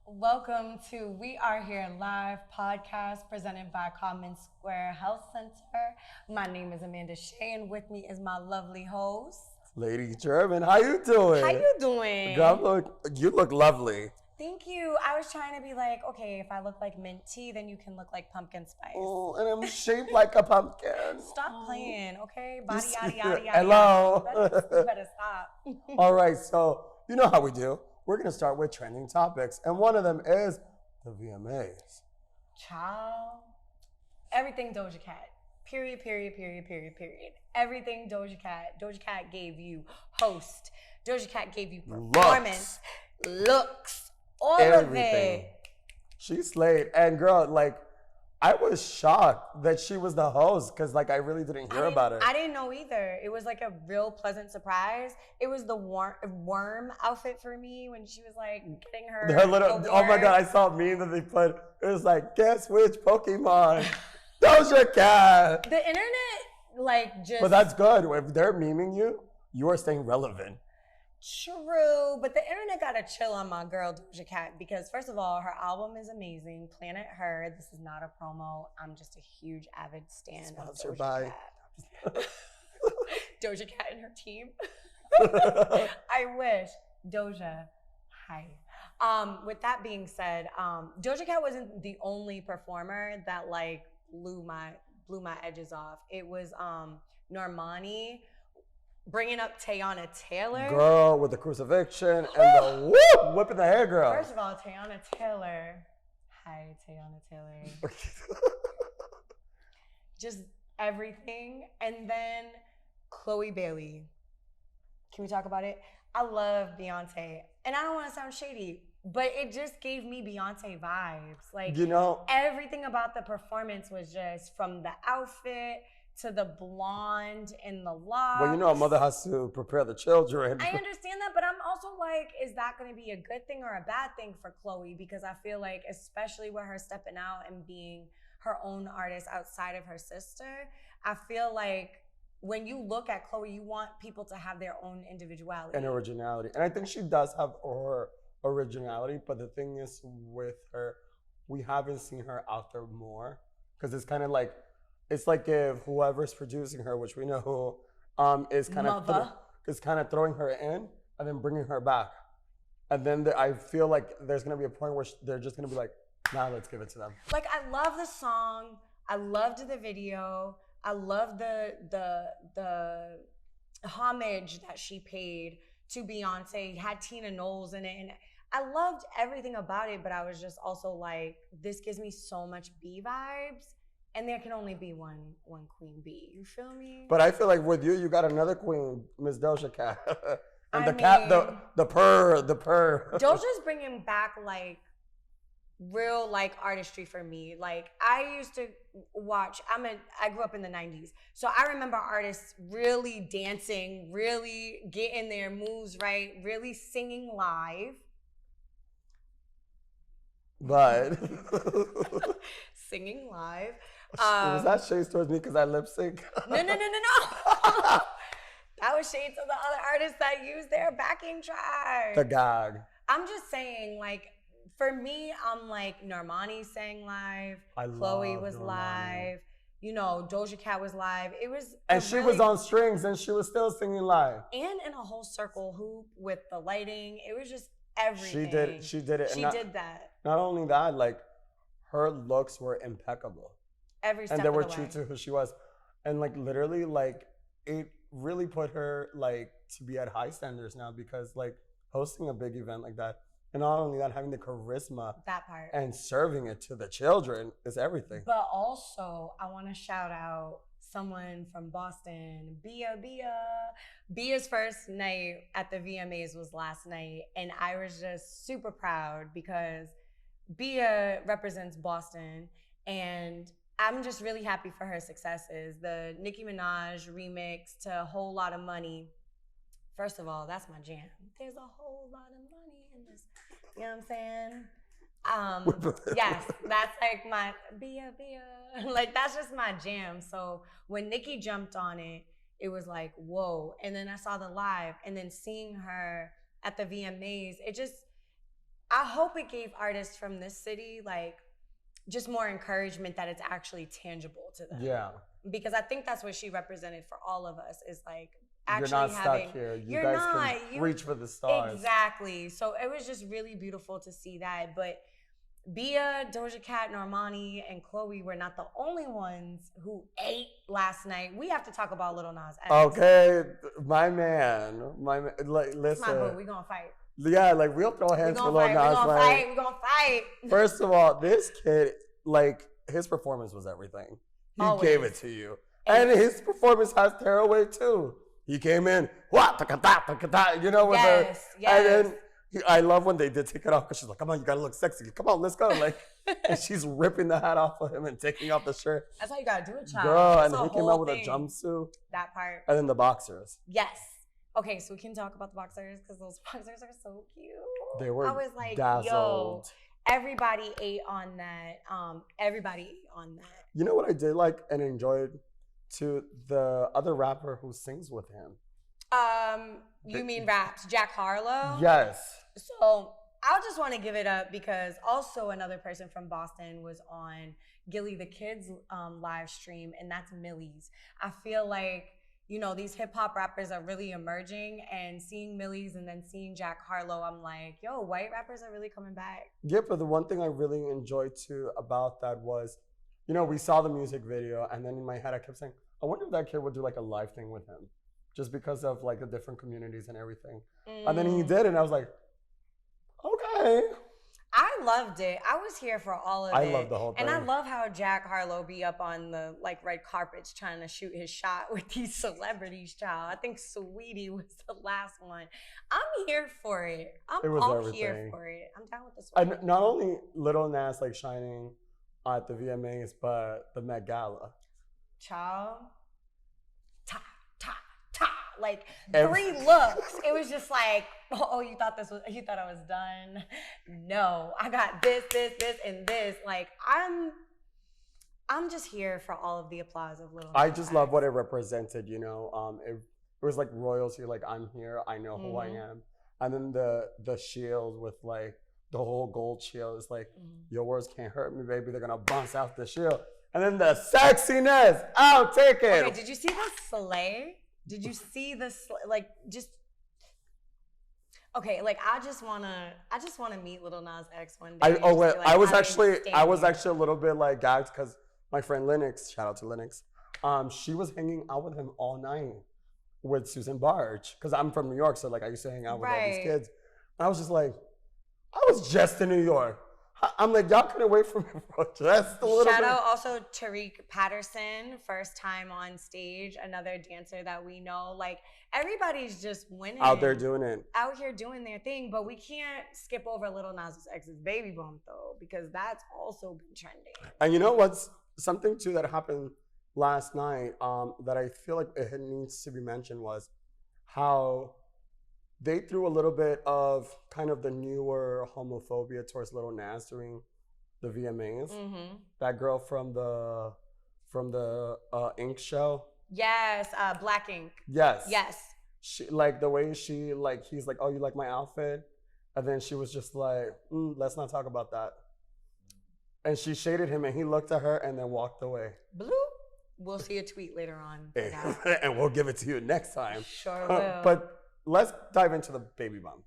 Welcome to We Are Here Live podcast presented by Codman Square Health Center. My name is Amanda Shea, and with me is my lovely host, Lady German. How you doing? How you doing? Girl, you look lovely. Thank you. I was trying to be like, okay, if I look like mint tea, then you can look like pumpkin spice. Oh, and I'm shaped like a pumpkin. Stop playing, okay? Body, yada, yada, yada. Hello. You better stop. All right, so you know how we do. We're going to start with trending topics, and one of them is the VMAs. Child. Everything Doja Cat. Period. Everything Doja Cat. Doja Cat gave you host. Doja Cat gave you performance. Looks. All everything. of it. She slayed. And girl, like, I was shocked that she was the host because, like, I really didn't hear about it. I didn't know either. It was like a real pleasant surprise. It was the worm outfit for me when she was like getting her little. award. Oh my God! I saw a meme that they put. It was like, guess which Pokemon? Doja Cat. The internet, like, just. But that's good. If they're memeing you, you are staying relevant. True, but the internet got to chill on my girl Doja Cat because first of all, her album is amazing. Planet Her. This is not a promo. I'm just a huge avid stan of Doja Cat. Doja Cat and her team. I wish. Doja. Hi. With that being said, Doja Cat wasn't the only performer that like blew my edges off. It was Normani bringing up Teyana Taylor. Girl with the crucifixion and the whoop, whipping the hair, girl. First of all, Teyana Taylor. Hi, Teyana Taylor. Just everything. And then Chloe Bailey. Can we talk about it? I love Beyonce. And I don't want to sound shady, but it just gave me Beyonce vibes. Like, you know, everything about the performance was just from the outfit to the blonde and the locks. Well, you know, a mother has to prepare the children. I understand that, but I'm also like, is that going to be a good thing or a bad thing for Chloe? Because I feel like, especially with her stepping out and being her own artist outside of her sister, I feel like when you look at Chloe, you want people to have their own individuality. And originality. And I think she does have her originality, but the thing is with her, we haven't seen her out there more. Because it's kind of like, it's like if whoever's producing her, which we know who, is kind of throwing her in and then bringing her back. And then I feel like there's going to be a point where they're just going to be like, nah, let's give it to them. Like, I love the song. I loved the video. I love the homage that she paid to Beyonce. Had Tina Knowles in it. And I loved everything about it, but I was just also like, this gives me so much B vibes. And there can only be one Queen Bee. You feel me? But I feel like with you got another queen, Miss Doja Cat. And the purr. Doja's bringing back like real like artistry for me. Like I used to watch, I grew up in the 90s. So I remember artists really dancing, really getting their moves right, really singing live. But singing live. Was that shades towards me because I lip sync? No. That was shades of the other artists that use their backing track. The gag. I'm just saying, like, for me, I'm like, Normani sang live. Chloe was live. You know, Doja Cat was live. It was, and she was on strings, and she was still singing live. And in a whole circle hoop with the lighting. It was just everything. She did it. She did that. Not only that, like, her looks were impeccable. Every step and they were of the true way. to who she was, and like literally, like it really put her like to be at high standards now because like hosting a big event like that, and not only that, having the charisma, that part, and serving it to the children is everything. But also, I want to shout out someone from Boston, Bia's first night at the VMAs was last night, and I was just super proud because Bia represents Boston, and I'm just really happy for her successes. The Nicki Minaj remix to A Whole Lot of Money. First of all, that's my jam. There's a whole lot of money in this. You know what I'm saying? Yes, that's like my Bia. Like, that's just my jam. So when Nicki jumped on it, it was like, whoa. And then I saw the live, and then seeing her at the VMAs, I hope it gave artists from this city like just more encouragement that it's actually tangible to them. Yeah. Because I think that's what she represented for all of us is like You're actually not having stuck here. You you're guys not can you reach for the stars. exactly. So it was just really beautiful to see that. But Bia, Doja Cat, Normani, and Chloe were not the only ones who ate last night. We have to talk about Lil Nas X. Okay, my man, like, That's listen. my boo. We gonna fight. Yeah, like we'll throw hands for Lil Nas. We gonna like, fight. We gonna fight. First of all, this kid, like his performance was everything. He Always. gave it to you, and his performance has tearaway too. He came in, what, you know, with yes, the, and then I love when they did take it off because she's like, come on, you gotta look sexy. Come on, let's go. Like, and she's ripping the hat off of him and taking off the shirt. That's how you gotta do it, child. Girl, That's and he came out with a jumpsuit. That part. And then the boxers. Yes. Okay, so we can talk about the boxers because those boxers are so cute. They were I was like, dazzled. yo, everybody ate on that. Everybody ate on that. You know what I did like and enjoyed to the other rapper who sings with him. You mean raps, Jack Harlow? Yes. So I just want to give it up because also another person from Boston was on Gilly the Kid's live stream, and that's Millie's. I feel like, you know, these hip hop rappers are really emerging, and seeing Millie's and then seeing Jack Harlow, I'm like, yo, white rappers are really coming back. Yeah, but the one thing I really enjoyed too about that was, you know, we saw the music video, and then in my head I kept saying, I wonder if that kid would do like a live thing with him, just because of like the different communities and everything. And then he did, and I was like, okay. I loved it. I was here for all of it. I loved the whole thing. And I love how Jack Harlow be up on the like red carpets trying to shoot his shot with these celebrities, child. I think Sweetie was the last one. I'm here for it. I'm all here for it. I'm down with this one. And not only Lil Nas like shining at the VMAs, but the Met Gala. Child. Like 3 looks. It was just like, oh, you thought I was done? No, I got this, and this. Like I'm just here for all of the applause of Lil Nas. I just love what it represented, you know. It was like royalty, like I'm here, I know who I am. And then the shield with like the whole gold shield is like, your words can't hurt me, baby. They're gonna bounce out the shield. And then the sexiness, I'll take it. Okay, did you see the sleigh? Did you see this? Like, just okay. Like, I just wanna meet Lil Nas X one day. I was actually a little bit like gagged because my friend Linux, shout out to Linux, she was hanging out with him all night with Susan Barge because I'm from New York, so like I used to hang out with all these kids. And I was just like, I was just in New York. I'm like, y'all couldn't wait for me for just a little bit. Shout out also Tariq Patterson, first time on stage, another dancer that we know. Like, everybody's just winning. Out there doing it. Out here doing their thing, but we can't skip over Lil Nas X's baby bump, though, because that's also been trending. And you know what's something, too, that happened last night that I feel like it needs to be mentioned was how they threw a little bit of kind of the newer homophobia towards Lil Nas during the VMAs. That girl from the Ink show. Yes, Black Ink. Yes. Yes. She like the way she like he's like, oh, you like my outfit, and then she was just like, let's not talk about that. And she shaded him, and he looked at her and then walked away. Bloop. We'll see a tweet later on. And we'll give it to you next time. Sure will. But let's dive into the baby bump.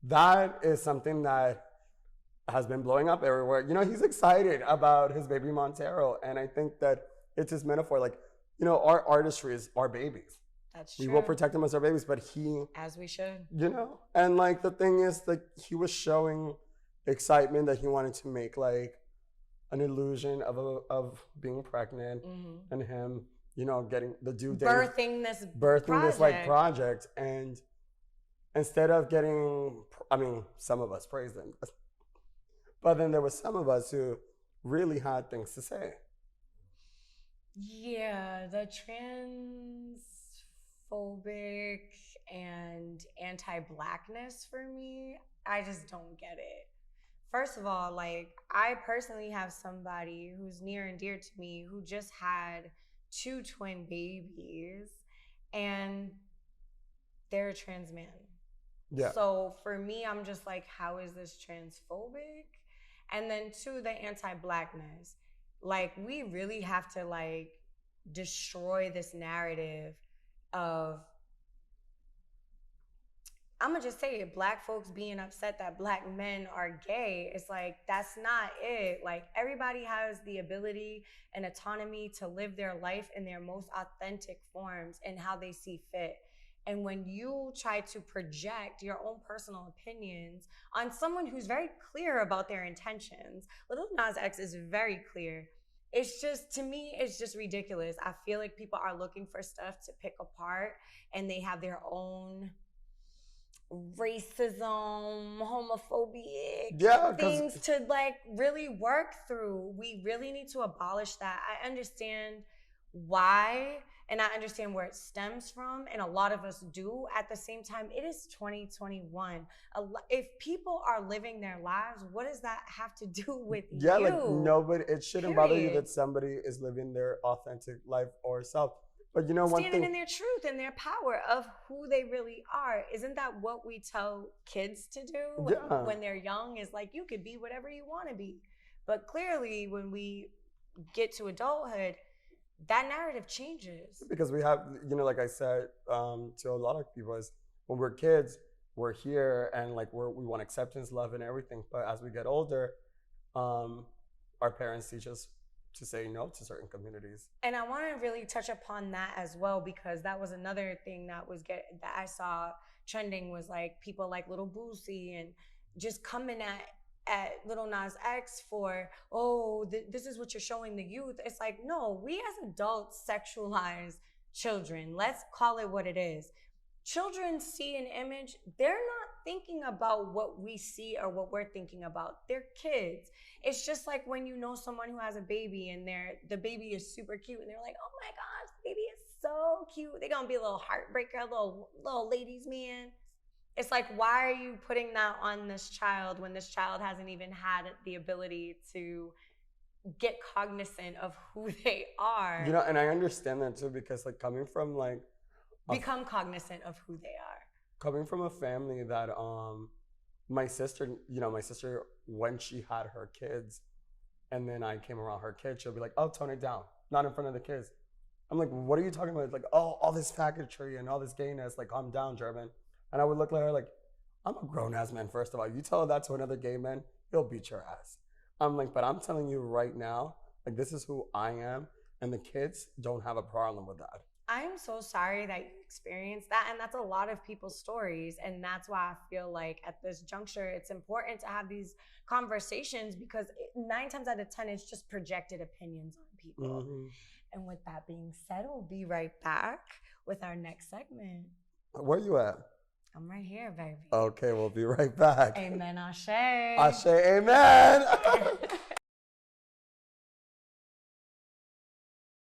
That is something that has been blowing up everywhere. You know, he's excited about his baby Montero. And I think that it's his metaphor. Like, you know, our artistry is our babies. That's true. We will protect them as our babies, but as we should. You know? And like the thing is, like, he was showing excitement that he wanted to make like an illusion of being pregnant and him, you know, getting the due date, birthing this like project, and instead of getting, I mean, some of us praised him, but then there was some of us who really had things to say. Yeah, the transphobic and anti-blackness for me, I just don't get it. First of all, like, I personally have somebody who's near and dear to me who just had 2 twin babies, and they're a trans man. Yeah. So for me, I'm just like, how is this transphobic? And then two, the anti-blackness. Like, we really have to like destroy this narrative of, I'm gonna just say it, black folks being upset that black men are gay. It's like, that's not it. Like, everybody has the ability and autonomy to live their life in their most authentic forms and how they see fit. And when you try to project your own personal opinions on someone who's very clear about their intentions, Little Nas X is very clear. It's just, to me, it's just ridiculous. I feel like people are looking for stuff to pick apart, and they have their own racism, homophobic Yeah, because things to like really work through. We really need to abolish that. I understand why, and I understand where it stems from, and a lot of us do. At the same time, it is 2021. If people are living their lives, what does that have to do with yeah, you? like nobody, it shouldn't bother you Period. that somebody is living their authentic life or self. But you know, one Standing thing, in their truth and their power of who they really are. Isn't that what we tell kids to do yeah, when they're young? Is like, you could be whatever you want to be. But clearly, when we get to adulthood, that narrative changes. because we have, you know, like I said to a lot of people, is when we're kids, we're here and like we want acceptance, love, and everything. But as we get older, um, our parents teach us to say no to certain communities. And I want to really touch upon that as well, because that was another thing that I saw trending, was like people like Little Boosie and just coming at Little Nas X for, oh, this is what you're showing the youth. It's like, no, we as adults sexualize children. Let's call it what it is. Children see an image, they're not thinking about what we see or what we're thinking about. They're kids. It's just like when you know someone who has a baby and the baby is super cute and they're like, oh my gosh, the baby is so cute. They're gonna be a little heartbreaker, a little ladies man. It's like, why are you putting that on this child when this child hasn't even had the ability to get cognizant of who they are? You know, and I understand that too, because like coming from like become cognizant of who they are. coming from a family that my sister, you know, my sister, when she had her kids and then I came around her kids, she'll be like, oh, tone it down, not in front of the kids. I'm like, what are you talking about? It's like, oh, all this faggotry and all this gayness, like, calm down, German. And I would look at her like, I'm a grown ass man, first of all. You tell that to another gay man, he'll beat your ass. I'm like, but I'm telling you right now, like, this is who I am, and the kids don't have a problem with that. I'm so sorry that you experienced that. And that's a lot of people's stories. And that's why I feel like at this juncture, it's important to have these conversations, because 9 times out of 10, it's just projected opinions on people. Mm-hmm. And with that being said, we'll be right back with our next segment. Where you at? I'm right here, baby. Okay, we'll be right back. Amen, ashe. Ashe, amen.